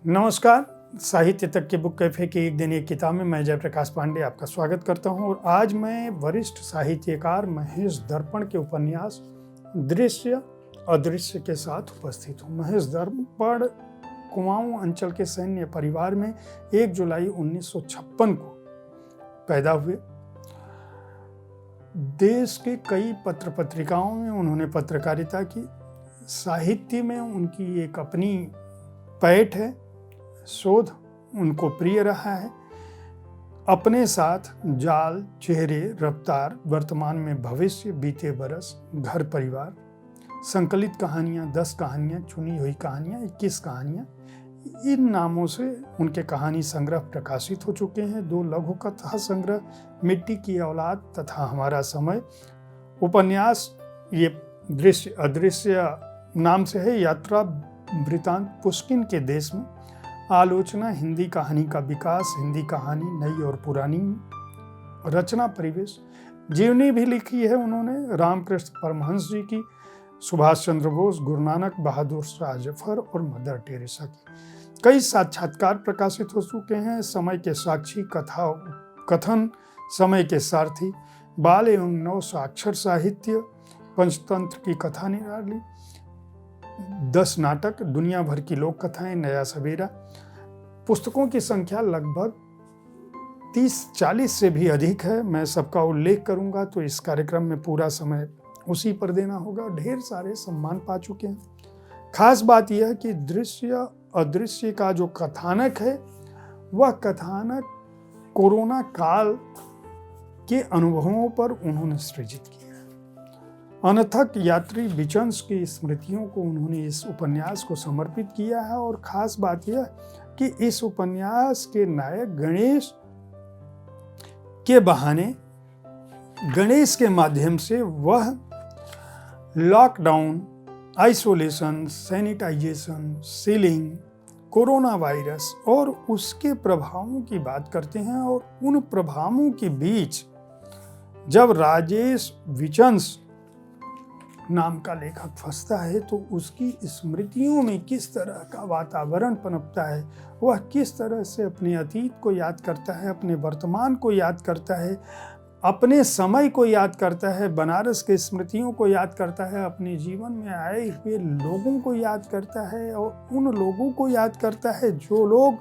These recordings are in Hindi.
नमस्कार। साहित्य तक के बुक कैफे की एक दिन एक किताब में मैं जयप्रकाश पांडे आपका स्वागत करता हूं और आज मैं वरिष्ठ साहित्यकार महेश दर्पण के उपन्यास दृश्य अदृश्य के साथ उपस्थित हूं। महेश दर्पण कुमाऊं अंचल के सैन्य परिवार में 1 जुलाई 1956 को पैदा हुए। देश के कई पत्र पत्रिकाओं में उन्होंने पत्रकारिता की। साहित्य में उनकी एक अपनी पैठ है, शोध उनको प्रिय रहा है। अपने साथ जाल, चेहरे, रफ्तार, वर्तमान में भविष्य, बीते बरस, घर परिवार, संकलित कहानियाँ, 10 कहानियाँ, चुनी हुई कहानियाँ, 21 कहानियाँ, इन नामों से उनके कहानी संग्रह प्रकाशित हो चुके हैं। 2 लघु कथा संग्रह, मिट्टी की औलाद तथा हमारा समय। उपन्यास ये दृश्य अदृश्य नाम से है। यात्रा वृतांत, पुष्किन के देश में। आलोचना, हिंदी कहानी का विकास, हिंदी कहानी नई और पुरानी। रचना, परिवेश, जीवनी भी लिखी है उन्होंने रामकृष्ण परमहंस जी की, सुभाष चंद्र बोस, गुरु नानक, बहादुर शाह जफर और मदर टेरेसा की। कई साक्षात्कार प्रकाशित हो चुके हैं। समय के साक्षी, कथा कथन, समय के सारथी, बाल एवं नव साक्षर साहित्य, पंचतंत्र की कथा निराली, 10 नाटक, दुनिया भर की लोक कथाएं, नया सवेरा। पुस्तकों की संख्या लगभग 30-40 से भी अधिक है। मैं सबका उल्लेख करूंगा तो इस कार्यक्रम में पूरा समय उसी पर देना होगा। ढेर सारे सम्मान पा चुके हैं। खास बात यह कि दृश्य अदृश्य का जो कथानक है वह कथानक कोरोना काल के अनुभवों पर उन्होंने सृजित किया। अनथक यात्री विचंस की स्मृतियों को उन्होंने इस उपन्यास को समर्पित किया है। और खास बात यह कि इस उपन्यास के नायक गणेश के बहाने, गणेश के माध्यम से वह lockdown, isolation, sanitization, sealing, corona virus और उसके प्रभावों की बात करते हैं। और उन प्रभावों के बीच जब राजेश विचंस नाम का लेखक फंसता है तो उसकी स्मृतियों में किस तरह का वातावरण पनपता है, वह किस तरह से अपने अतीत को याद करता है, अपने वर्तमान को याद करता है, अपने समय को याद करता है, बनारस के स्मृतियों को याद करता है, अपने जीवन में आए हुए लोगों को याद करता है और उन लोगों को याद करता है जो लोग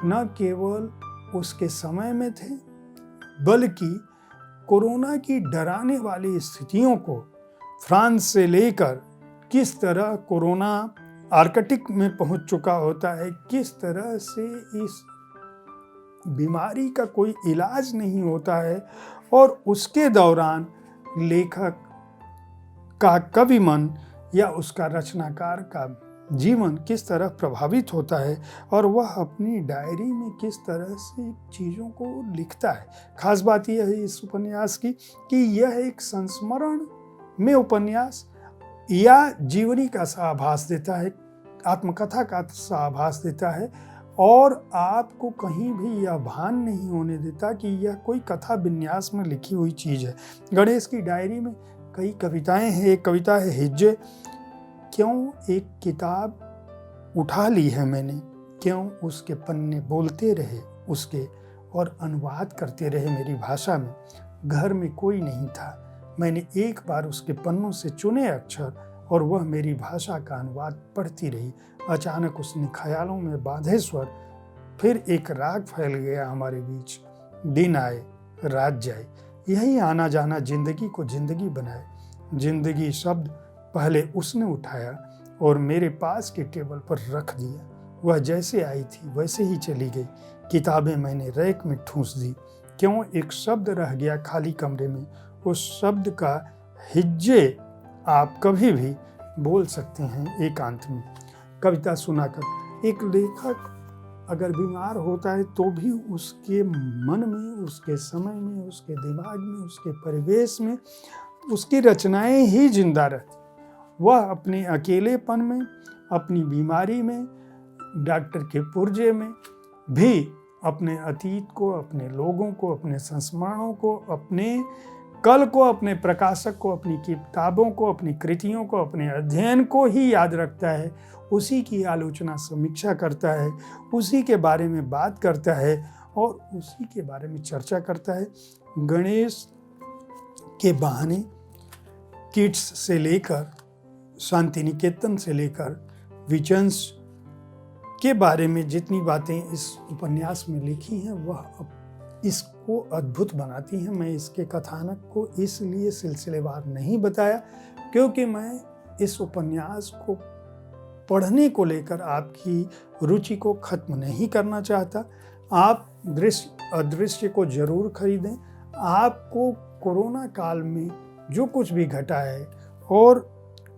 न केवल उसके समय में थे बल्कि कोरोना की डराने वाली स्थितियों को फ्रांस से लेकर किस तरह कोरोना आर्कटिक में पहुंच चुका होता है, किस तरह से इस बीमारी का कोई इलाज नहीं होता है और उसके दौरान लेखक का कवि मन या उसका रचनाकार का जीवन किस तरह प्रभावित होता है और वह अपनी डायरी में किस तरह से चीज़ों को लिखता है। खास बात यह है इस उपन्यास की कि यह एक संस्मरण में उपन्यास या जीवनी का सा आभास देता है, आत्मकथा का सा आभास देता है और आपको कहीं भी यह भान नहीं होने देता कि यह कोई कथा विन्यास में लिखी हुई चीज़ है। गणेश की डायरी में कई कविताएं हैं। एक कविता है हिज्जे। क्यों एक किताब उठा ली है मैंने, क्यों उसके पन्ने बोलते रहे उसके और अनुवाद करते रहे मेरी भाषा में। घर में कोई नहीं था, मैंने एक बार उसके पन्नों से चुने अक्षर और वह मेरी भाषा का अनुवाद पढ़ती रही। अचानक उसने ख्यालों में बांधे स्वर, फिर एक राग फैल गया हमारे बीच। दिन आए रात जाए, यही आना जाना जिंदगी को जिंदगी बनाए। जिंदगी शब्द पहले उसने उठाया और मेरे पास के टेबल पर रख दिया। वह जैसे आई थी वैसे ही चली गई। किताबें मैंने रैक में ठूंस दी। क्यों एक शब्द रह गया खाली कमरे में, उस शब्द का हिज्जे आप कभी भी बोल सकते हैं एकांत में। कविता सुनाकर एक लेखक अगर बीमार होता है तो भी उसके मन में, उसके समय में, उसके दिमाग में, उसके परिवेश में उसकी रचनाएं ही जिंदा रहती। वह अपने अकेलेपन में, अपनी बीमारी में, डॉक्टर के पुर्जे में भी अपने अतीत को, अपने लोगों को, अपने संस्मरणों को, अपने कल को अपने प्रकाशक को, अपनी किताबों को, अपनी कृतियों को, अपने अध्ययन को ही याद रखता है, उसी की आलोचना समीक्षा करता है, उसी के बारे में बात करता है और उसी के बारे में चर्चा करता है। गणेश के बहाने किड्स से लेकर शांति निकेतन से लेकर विजन्स के बारे में जितनी बातें इस उपन्यास में लिखी हैं वह इसको अद्भुत बनाती हैं। मैं इसके कथानक को इसलिए सिलसिलेवार नहीं बताया क्योंकि मैं इस उपन्यास को पढ़ने को लेकर आपकी रुचि को खत्म नहीं करना चाहता। आप दृश्य अदृश्य को जरूर खरीदें। आपको कोरोना काल में जो कुछ भी घटा है और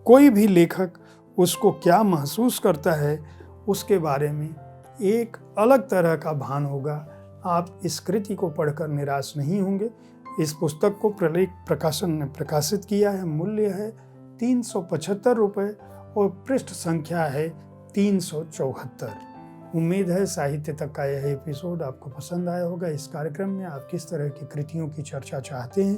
कोई भी लेखक उसको क्या महसूस करता है उसके बारे में एक अलग तरह का भान होगा। आप इस कृति को पढ़कर निराश नहीं होंगे। इस पुस्तक को प्रलेख प्रकाशन ने प्रकाशित किया है। मूल्य है 375 रुपये और पृष्ठ संख्या है 374। उम्मीद है साहित्य तक का यह एपिसोड आपको पसंद आया होगा। इस कार्यक्रम में आप किस तरह की कृतियों की चर्चा चाहते हैं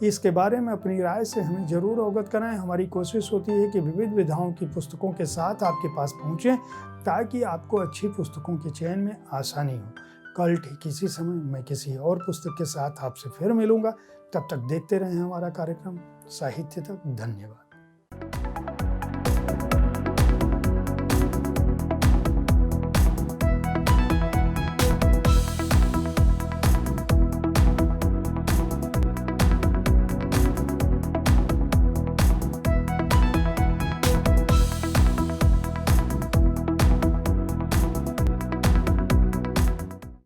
इसके बारे में अपनी राय से हमें जरूर अवगत कराएं। हमारी कोशिश होती है कि विविध विधाओं की पुस्तकों के साथ आपके पास पहुंचें ताकि आपको अच्छी पुस्तकों के चयन में आसानी हो। कल ठीक इसी समय मैं किसी और पुस्तक के साथ आपसे फिर मिलूंगा। तब तक देखते रहें हमारा कार्यक्रम साहित्य तक। धन्यवाद।